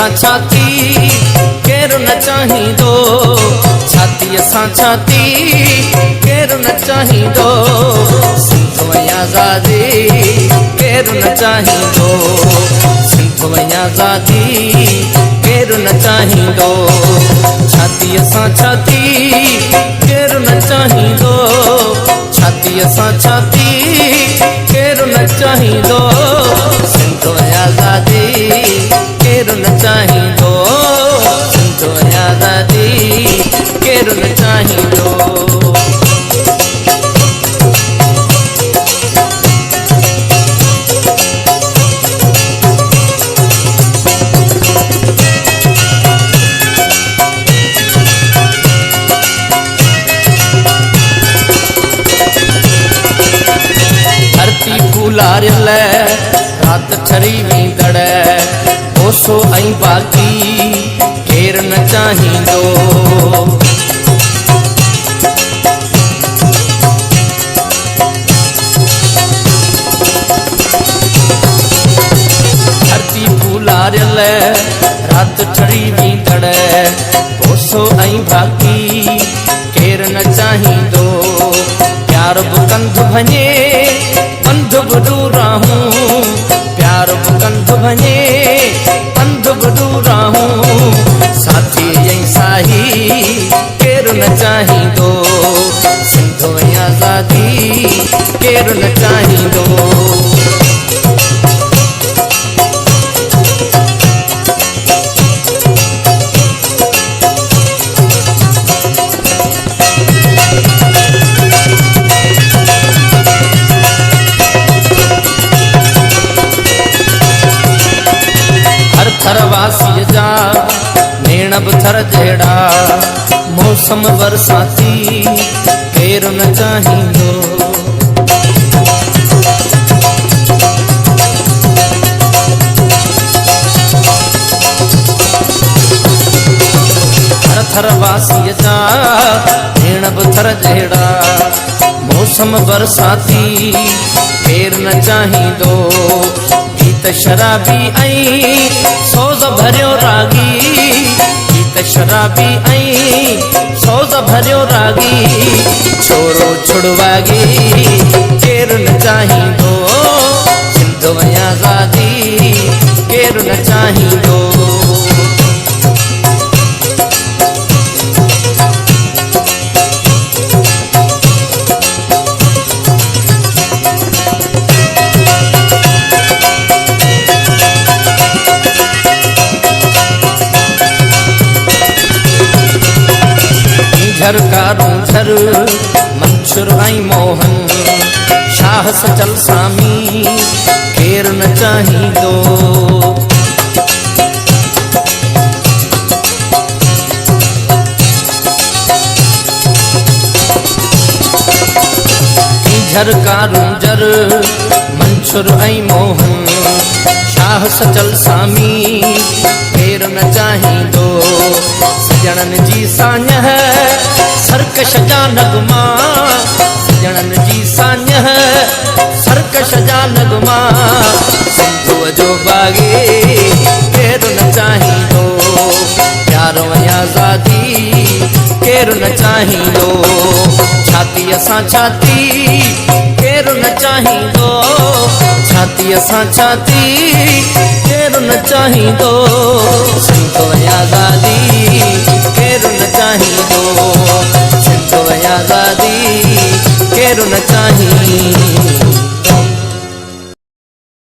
सां छाती केरु न चाहींदो, छातीअ सां छाती केरु न चाहींदो, सिंध में आज़ादी केरु न चाहींदो, सिंध में आज़ादी केरु न चाहींदो, छातीअ सां छाती केरु न चाहींदो, छातीअ सां छाती केरु न चाहींदो, सिंध में आज़ादी केरु न चाहींदो, सिंध में आज़ादी केरु न चाहींदो। धरती फूलारियल रात ठरी वेंदड़ ओसो ऐं बाकी केरु न चाहींदो, धरती फूलारियल रात ठरी वेंदड़ ओसो ऐं बाकी केरु न चाहींदो, प्यार बि कंध भञे पंध बि दूराहूं, प्यार बि कंध भञे पंध बि दूराहूं, साथी ऐं साही केरु न चाहींदो, सिंध में आज़ादी केरु न चाहींदो। थरवासीअ जा नेण बि थर जहिड़ा, मौसम बरसाती केरु न चाहींदो, थरवासीअ जा नेण बि थर जहिड़ा, मौसम बरसाती केरु न चाहींदो, गीत शराबी ऐं सोज़ भरियो रागी, गीत शराबी ऐं सोज़ भरियो रागी, छोरो छुड़वागी केरु न चाहींदो, सिंध में आज़ादी केरु न चाहींदो। झरकारूं झर मंशूर ऐं मोहन, शाह सचल सामी केरु न चाहींदो, झरकारूं झर मंशूर ऐं मोहन, शाह सचल सामी केरु न चाहींदो, सजणनि जी साञ सरकश जा नगमा, सजणनि जी साञ सरकश जा नगमा, सिंधुअ जो बाग़ी केरु न चाहींदो, प्यार ऐं आज़ादी केरु न चाहींदो, छातीअ सां छाती केरु न चाहींदो, छातीअ सां छाती केरु न चाहींदो, सिंध में आज़ादी केरु न चाहींदो।